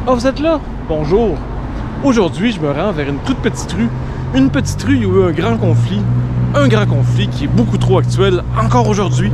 Ah, vous êtes là? Bonjour. Aujourd'hui, je me rends vers une toute petite rue. Une petite rue où il y a eu un grand conflit. Un grand conflit qui est beaucoup trop actuel encore aujourd'hui.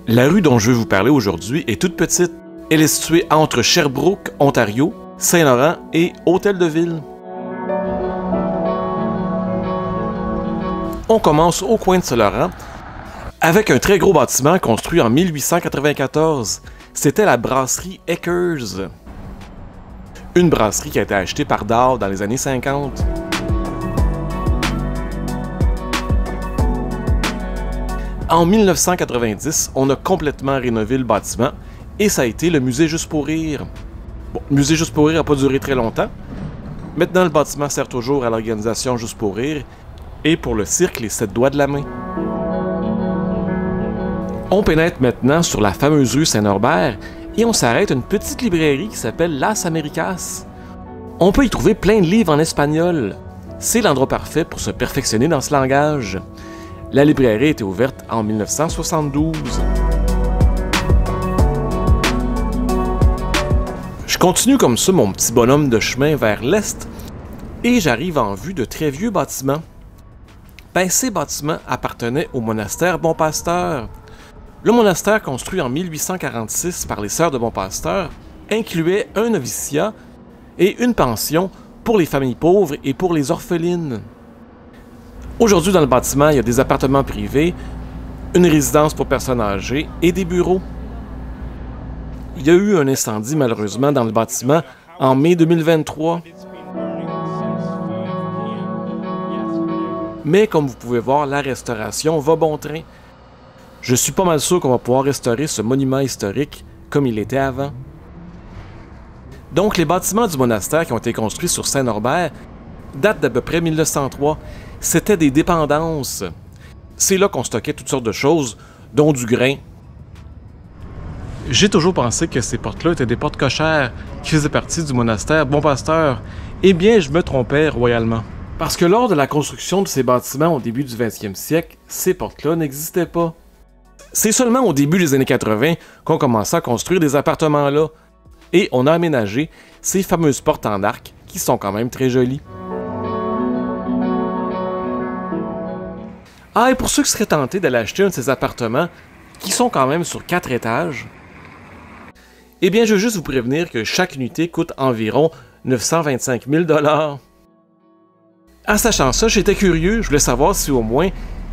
La rue dont je veux vous parler aujourd'hui est toute petite. Elle est située entre Sherbrooke, Ontario, Saint-Laurent et Hôtel-de-Ville. On commence au coin de Saint-Laurent avec un très gros bâtiment construit en 1894. C'était la brasserie Eckers. Une brasserie qui a été achetée par Dow dans les années 50. En 1990, on a complètement rénové le bâtiment et ça a été le musée Juste pour rire. Bon, le musée Juste pour rire n'a pas duré très longtemps. Maintenant, le bâtiment sert toujours à l'organisation Juste pour rire et pour le cirque Les 7 doigts de la main. On pénètre maintenant sur la fameuse rue Saint-Norbert et on s'arrête à une petite librairie qui s'appelle Las Américas. On peut y trouver plein de livres en espagnol. C'est l'endroit parfait pour se perfectionner dans ce langage. La librairie était ouverte en 1972. Je continue comme ça mon petit bonhomme de chemin vers l'est et j'arrive en vue de très vieux bâtiments. Ces bâtiments appartenaient au monastère Bon Pasteur. Le monastère, construit en 1846 par les Sœurs de Bon Pasteur, incluait un noviciat et une pension pour les familles pauvres et pour les orphelines. Aujourd'hui, dans le bâtiment, il y a des appartements privés, une résidence pour personnes âgées et des bureaux. Il y a eu un incendie, malheureusement, dans le bâtiment en mai 2023. Mais comme vous pouvez voir, la restauration va bon train. Je suis pas mal sûr qu'on va pouvoir restaurer ce monument historique comme il était avant. Donc, les bâtiments du monastère qui ont été construits sur Saint-Norbert datent d'à peu près 1903. C'était des dépendances. C'est là qu'on stockait toutes sortes de choses, dont du grain. J'ai toujours pensé que ces portes-là étaient des portes cochères qui faisaient partie du monastère Bon Pasteur. Eh bien, je me trompais royalement. Parce que lors de la construction de ces bâtiments au début du 20e siècle, ces portes-là n'existaient pas. C'est seulement au début des années 80 qu'on commençait à construire des appartements là. Et on a aménagé ces fameuses portes en arc qui sont quand même très jolies. Ah, et pour ceux qui seraient tentés d'aller acheter un de ces appartements, qui sont quand même sur 4 étages, eh bien, je veux juste vous prévenir que chaque unité coûte environ 925 000 $. En sachant ça, j'étais curieux, je voulais savoir si au moins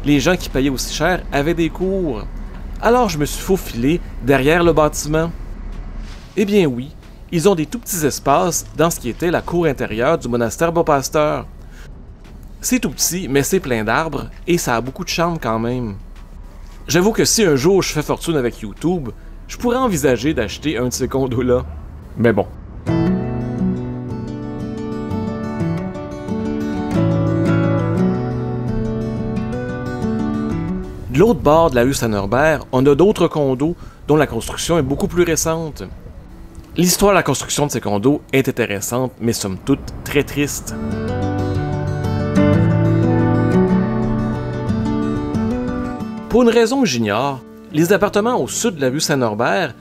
les gens qui payaient aussi cher avaient des cours. Alors, je me suis faufilé derrière le bâtiment. Eh bien oui, ils ont des tout petits espaces dans ce qui était la cour intérieure du monastère Bon Pasteur. C'est tout petit, mais c'est plein d'arbres et ça a beaucoup de charme quand même. J'avoue que si un jour je fais fortune avec YouTube, je pourrais envisager d'acheter un de ces condos-là. Mais bon. De l'autre bord de la rue Saint-Norbert, on a d'autres condos dont la construction est beaucoup plus récente. L'histoire de la construction de ces condos est intéressante, mais somme toute très triste. Pour une raison que j'ignore, les appartements au sud de la rue Saint-Norbert,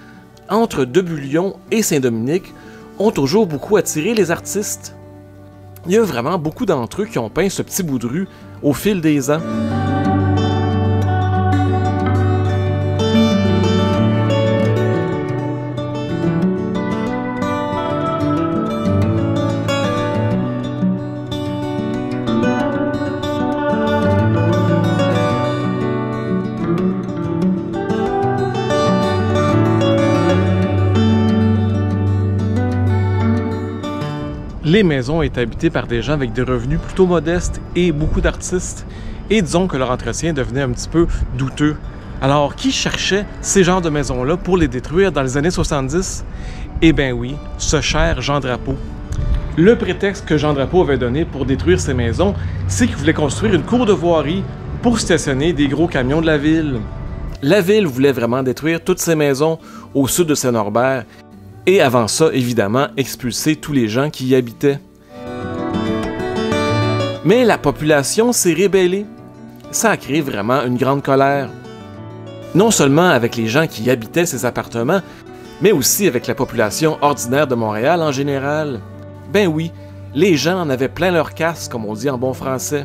entre Debullion et Saint-Dominique, ont toujours beaucoup attiré les artistes. Il y a vraiment beaucoup d'entre eux qui ont peint ce petit bout de rue au fil des ans. Les maisons étaient habitées par des gens avec des revenus plutôt modestes et beaucoup d'artistes. Et disons que leur entretien devenait un petit peu douteux. Alors, qui cherchait ces genres de maisons-là pour les détruire dans les années 70? Eh bien oui, ce cher Jean Drapeau. Le prétexte que Jean Drapeau avait donné pour détruire ces maisons, c'est qu'il voulait construire une cour de voirie pour stationner des gros camions de la ville. La ville voulait vraiment détruire toutes ces maisons au sud de Saint-Norbert et avant ça, évidemment, expulser tous les gens qui y habitaient. Mais la population s'est rébellée. Ça a créé vraiment une grande colère. Non seulement avec les gens qui y habitaient ces appartements, mais aussi avec la population ordinaire de Montréal en général. Ben oui, les gens en avaient plein leur casse, comme on dit en bon français.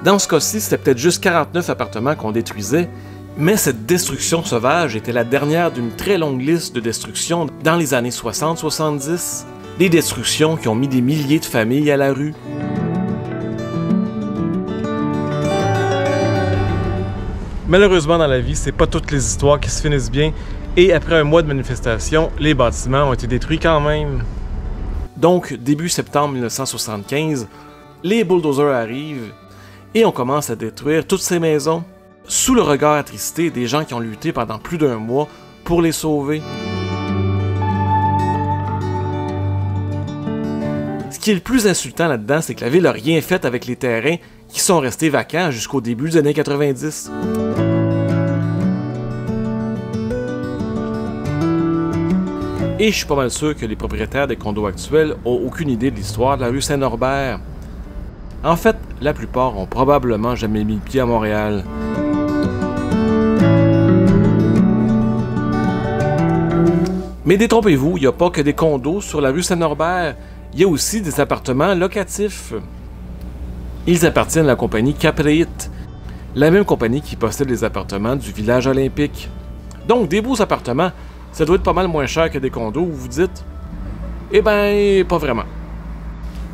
Dans ce cas-ci, c'était peut-être juste 49 appartements qu'on détruisait, mais cette destruction sauvage était la dernière d'une très longue liste de destructions dans les années 60-70. Des destructions qui ont mis des milliers de familles à la rue. Malheureusement, dans la vie, c'est pas toutes les histoires qui se finissent bien, et après un mois de manifestation, les bâtiments ont été détruits quand même. Donc, début septembre 1975, les bulldozers arrivent et on commence à détruire toutes ces maisons, sous le regard attristé des gens qui ont lutté pendant plus d'un mois pour les sauver. Ce qui est le plus insultant là-dedans, c'est que la ville n'a rien fait avec les terrains qui sont restés vacants jusqu'au début des années 90. Et je suis pas mal sûr que les propriétaires des condos actuels ont aucune idée de l'histoire de la rue Saint-Norbert. En fait, la plupart ont probablement jamais mis le pied à Montréal. Mais détrompez-vous, il n'y a pas que des condos sur la rue Saint-Norbert, il y a aussi des appartements locatifs. Ils appartiennent à la compagnie Capreit, la même compagnie qui possède les appartements du village olympique. Donc, des beaux appartements, ça doit être pas mal moins cher que des condos, vous vous dites? Eh ben, pas vraiment.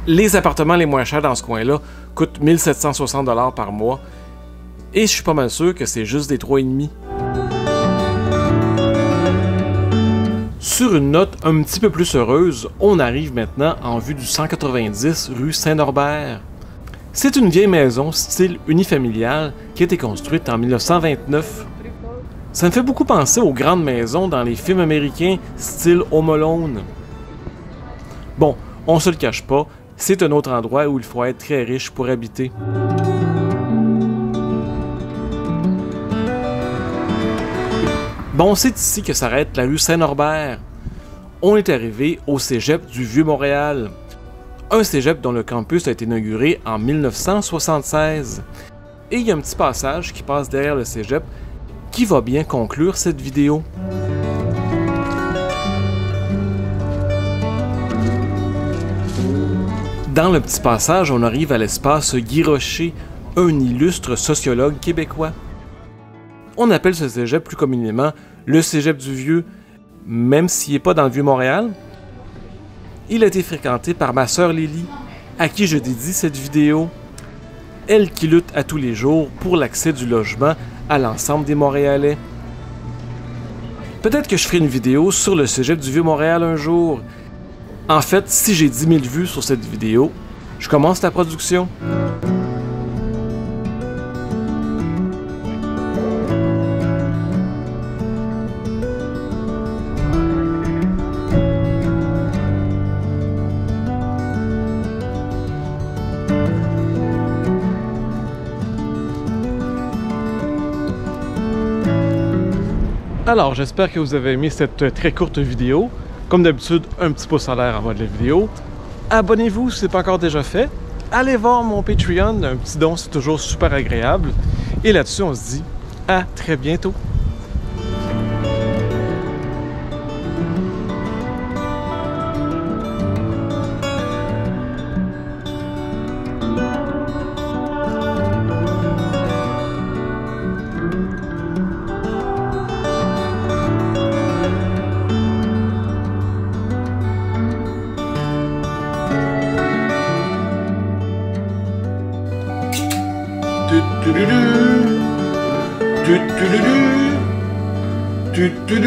Les appartements les moins chers dans ce coin-là coûtent 1760 $ par mois, et je suis pas mal sûr que c'est juste des 3,5. Sur une note un petit peu plus heureuse, on arrive maintenant en vue du 190 rue Saint-Norbert. C'est une vieille maison style unifamilial qui a été construite en 1929. Ça me fait beaucoup penser aux grandes maisons dans les films américains style Home Alone. Bon, on se le cache pas, c'est un autre endroit où il faut être très riche pour habiter. Bon, c'est ici que s'arrête la rue Saint-Norbert. On est arrivé au cégep du Vieux-Montréal. Un cégep dont le campus a été inauguré en 1976. Et il y a un petit passage qui passe derrière le cégep qui va bien conclure cette vidéo. Dans le petit passage, on arrive à l'espace Guy Rocher, un illustre sociologue québécois. On appelle ce cégep plus communément le cégep du Vieux, même s'il n'est pas dans le Vieux-Montréal. Il a été fréquenté par ma sœur Lily, à qui je dédie cette vidéo. Elle qui lutte à tous les jours pour l'accès du logement à l'ensemble des Montréalais. Peut-être que je ferai une vidéo sur le cégep du Vieux-Montréal un jour. En fait, si j'ai 10 000 vues sur cette vidéo, je commence la production. Alors, j'espère que vous avez aimé cette très courte vidéo. Comme d'habitude, un petit pouce en l'air en bas de la vidéo. Abonnez-vous si ce n'est pas encore déjà fait. Allez voir mon Patreon, un petit don, c'est toujours super agréable. Et là-dessus, on se dit à très bientôt. Tu